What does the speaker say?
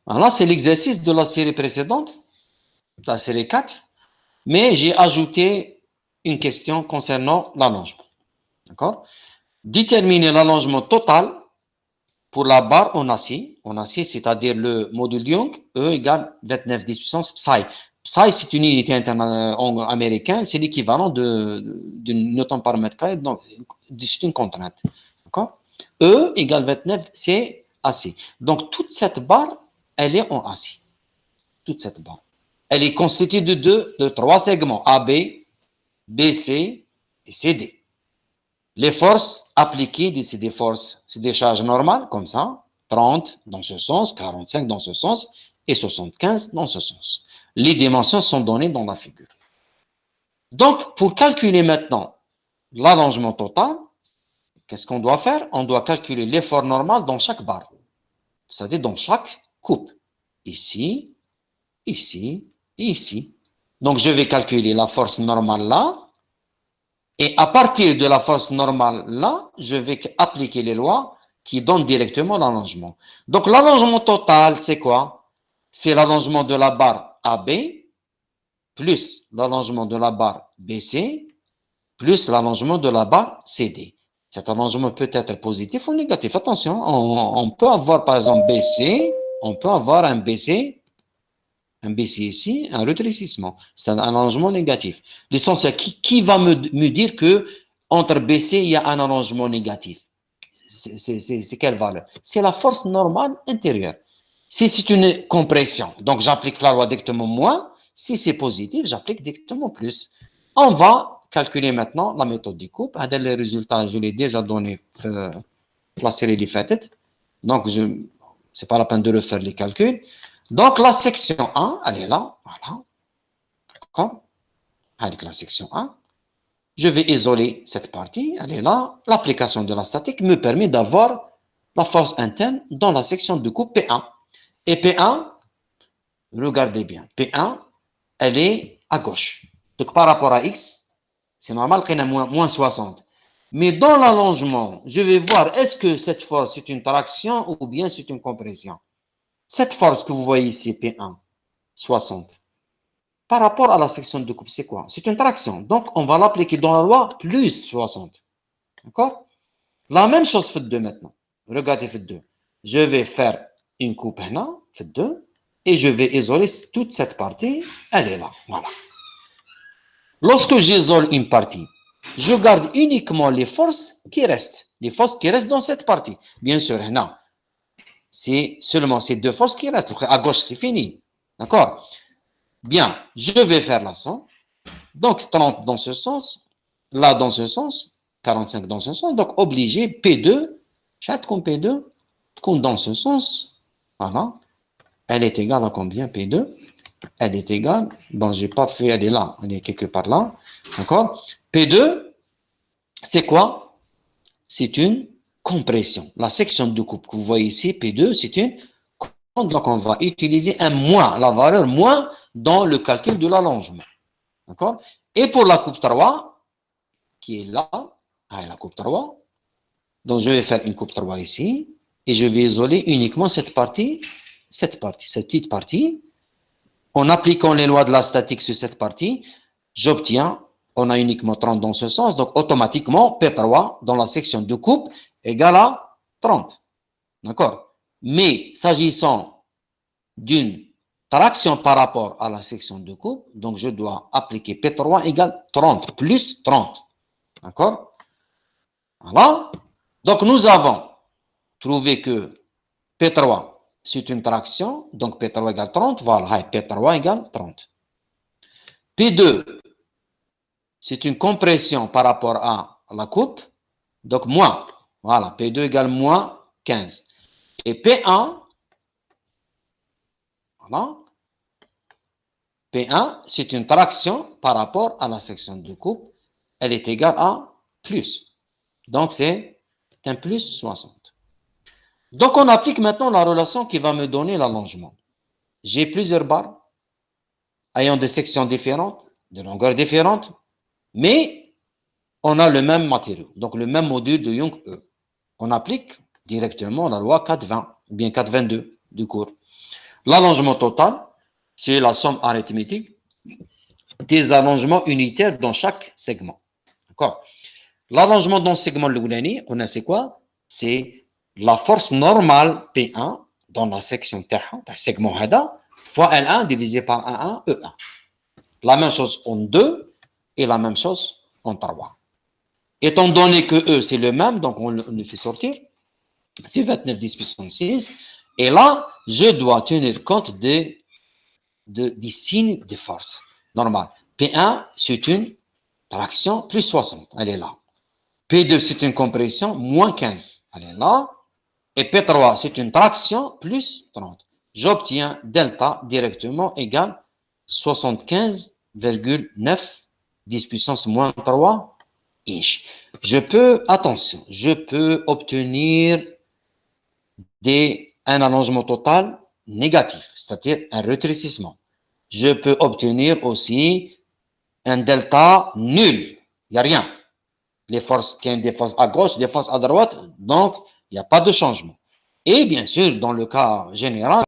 Alors là, c'est l'exercice de la série précédente, la série 4, mais j'ai ajouté une question concernant l'allongement. D'accord? Déterminer l'allongement total pour la barre en acier, c'est-à-dire le module de Young, E égale 29 10 puissance psi. Psi, c'est une unité américaine, c'est l'équivalent de newton par mètre carré, donc c'est une contrainte. D'accord? E égale 29, c'est acier. Donc, toute cette barre, elle est en acier. Toute cette barre. Elle est constituée de trois segments, AB, BC et CD. Les forces appliquées, c'est des forces, c'est des charges normales, comme ça, 30 dans ce sens, 45 dans ce sens et 75 dans ce sens. Les dimensions sont données dans la figure. Donc, pour calculer maintenant l'allongement total, qu'est-ce qu'on doit faire? On doit calculer l'effort normal dans chaque barre, c'est-à-dire dans chaque coupe. Ici, ici et ici. Donc, je vais calculer la force normale là, et à partir de la force normale là, je vais appliquer les lois qui donnent directement l'allongement. Donc, l'allongement total, c'est quoi? C'est l'allongement de la barre AB plus l'allongement de la barre BC plus l'allongement de la barre CD. Cet allongement peut être positif ou négatif. Attention, on peut avoir par exemple BC, on peut avoir un BC ici, un rétrécissement. C'est un allongement négatif. L'essentiel, qui va me dire que entre BC, il y a un allongement négatif? C'est quelle valeur? C'est la force normale intérieure. Si c'est une compression, donc j'applique la loi directement moins. Si c'est positif, j'applique directement plus. On va calculer maintenant la méthode de coupe. Les résultats, je l'ai déjà donné, la série des fêtes. Donc, ce n'est pas la peine de refaire les calculs. Donc, la section 1, elle est là. Voilà. D'accord? Avec la section 1. Je vais isoler cette partie. Elle est là. L'application de la statique me permet d'avoir la force interne dans la section de coupe P1. Et P1, regardez bien, P1, elle est à gauche. Donc, par rapport à X, c'est normal qu'elle ait moins 60. Mais dans l'allongement, je vais voir, est-ce que cette force, c'est une traction ou bien c'est une compression? Cette force que vous voyez ici, P1, 60, par rapport à la section de coupe, c'est quoi? C'est une traction. Donc, on va l'appliquer dans la loi plus 60. D'accord? La même chose, faites 2 maintenant. Regardez, faites 2. Je vais faire une coupe là, faites 2. Et je vais isoler toute cette partie. Elle est là. Voilà. Lorsque j'isole une partie, je garde uniquement les forces qui restent. Les forces qui restent dans cette partie. Bien sûr, non. C'est seulement ces deux forces qui restent. À gauche, c'est fini. D'accord? Bien, je vais faire la somme. Donc, 30 dans ce sens, là dans ce sens, 45 dans ce sens. Donc, obligé, P2, chaque comme P2, comme dans ce sens, voilà, elle est égale à combien P2? Elle est égale, bon, je n'ai pas fait, elle est là, elle est quelque part là, d'accord? P2, c'est quoi? C'est une compression. La section de coupe que vous voyez ici, P2, c'est une compression. Donc, on va utiliser un moins, la valeur moins dans le calcul de l'allongement. D'accord? Et pour la coupe 3, qui est là, la coupe 3, donc je vais faire une coupe 3 ici, et je vais isoler uniquement cette cette petite partie. En appliquant les lois de la statique sur cette partie, j'obtiens, on a uniquement 30 dans ce sens, donc automatiquement, P3 dans la section de coupe égale à 30. D'accord? Mais s'agissant d'une traction par rapport à la section de coupe, donc je dois appliquer P3 égale 30, plus 30. D'accord? Voilà. Donc nous avons trouvé que P3, c'est une traction, donc P3 égale 30, voilà, P3 égale 30. P2, c'est une compression par rapport à la coupe, donc moins, voilà, P2 égale moins 15. Et P1, voilà, P1, c'est une traction par rapport à la section de coupe, elle est égale à plus. Donc c'est un plus 60. Donc on applique maintenant la relation qui va me donner l'allongement. J'ai plusieurs barres ayant des sections différentes, de longueurs différentes, mais on a le même matériau, donc le même module de Young E. On applique directement la loi 420, ou bien 422 du cours. L'allongement total, c'est la somme arithmétique des allongements unitaires dans chaque segment. D'accord? L'allongement dans le segment le on a c'est quoi? C'est la force normale P1 dans la section terre, le segment HADA, fois L1 divisé par 1, E1. La même chose en 2 et la même chose en 3. Étant donné que E, c'est le même, donc on le fait sortir, c'est 29 10 puissance 6. Et là, je dois tenir compte des signes de force. Normal. P1, c'est une traction plus 60. Elle est là. P2, c'est une compression moins 15. Elle est là. Et P3, c'est une traction plus 30. J'obtiens delta directement égal 75,9 10 puissance moins 3 inch. Attention, je peux obtenir un allongement total négatif, c'est-à-dire un rétrécissement. Je peux obtenir aussi un delta nul. Il n'y a rien. Les forces, qu'il y a des forces à gauche, des forces à droite, donc il n'y a pas de changement. Et bien sûr, dans le cas général,